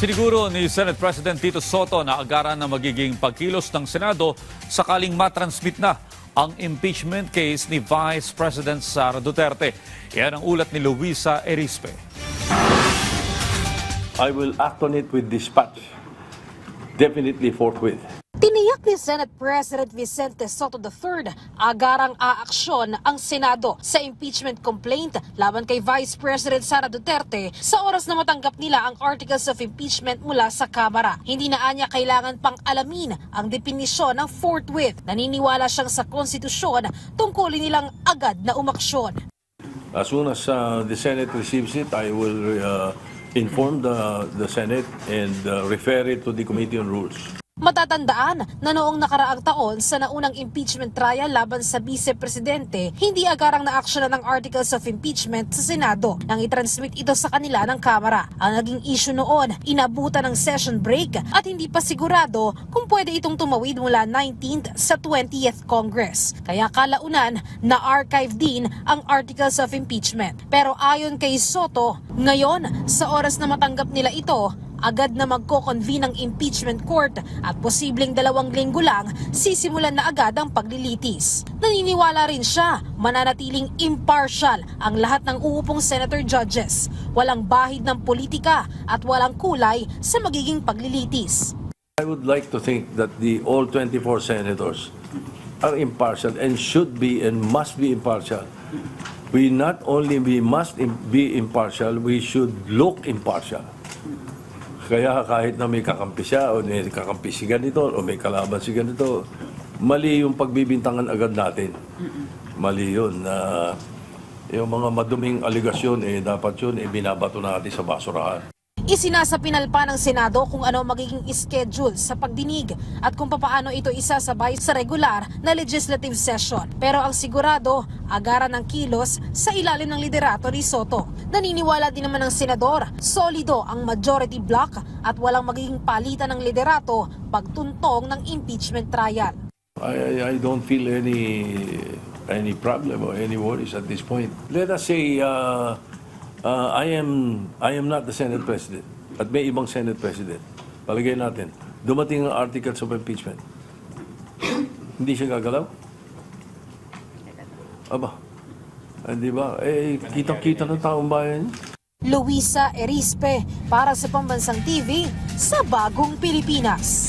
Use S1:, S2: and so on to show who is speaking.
S1: Siniguro ni Senate President Tito Soto na agaran na magiging pagkilos ng Senado sakaling matransmit na ang impeachment case ni Vice President Sara Duterte. Yan ang ulat ni Luisa Erispe.
S2: I will act on it with dispatch, definitely forthwith.
S3: Tiniyak ni Senate President Vicente Soto III agarang aaksyon ang Senado sa impeachment complaint laban kay Vice President Sara Duterte sa oras na matanggap nila ang articles of impeachment mula sa Kamara. Hindi na anya kailangan pang alamin ang definisyon ng forthwith. Naniniwala siyang sa konstitusyon tungkulin nilang agad na umaksyon.
S2: As soon as the Senate receives it, I will inform the Senate and refer it to the Committee on Rules.
S3: Matatandaan na noong nakaraang taon sa naunang impeachment trial laban sa Vice-Presidente, hindi agarang na-aksyonan ng articles of impeachment sa Senado nang itransmit ito sa kanila ng Kamara. Ang naging issue noon, inabutan ng session break at hindi pa sigurado kung pwede itong tumawid mula 19th sa 20th Congress. Kaya kalaunan, na-archive din ang articles of impeachment. Pero ayon kay Soto, ngayon, sa oras na matanggap nila ito, agad na magko-convene ang impeachment court at posibleng 2 linggo lang sisimulan na agad ang paglilitis. Naniniwala rin siya mananatiling impartial ang lahat ng uupong senator judges. Walang bahid ng politika at walang kulay sa magiging paglilitis.
S2: I would like to think that all 24 senators are impartial and should be and must be impartial. We must be impartial, we should look impartial. Kaya kahit na may kakampi siya o may kakampi si ganito o may kalaban si ganito, mali yung pagbibintangan agad natin. Mali yun. Yung mga maduming aligasyon, dapat yun binabato natin sa basurahan.
S3: Isinasapinal pa ng Senado kung ano magiging schedule sa pagdinig at kung papaano ito isasabay sa regular na legislative session. Pero ang sigurado, agaran ng kilos sa ilalim ng liderato ni Soto. Naniniwala din naman ng Senador, solido ang majority block at walang magiging palitan ng liderato pagtuntong ng impeachment trial.
S2: I don't feel any problem or any worries at this point. Let us say I am not the Senate President at may ibang Senate President. Palagay natin, dumating ang articles of impeachment. Hindi siya gagalaw? Aba, di ba? Kitang-kita ng taong bayan.
S3: Luisa Erispe para sa Pambansang TV sa Bagong Pilipinas.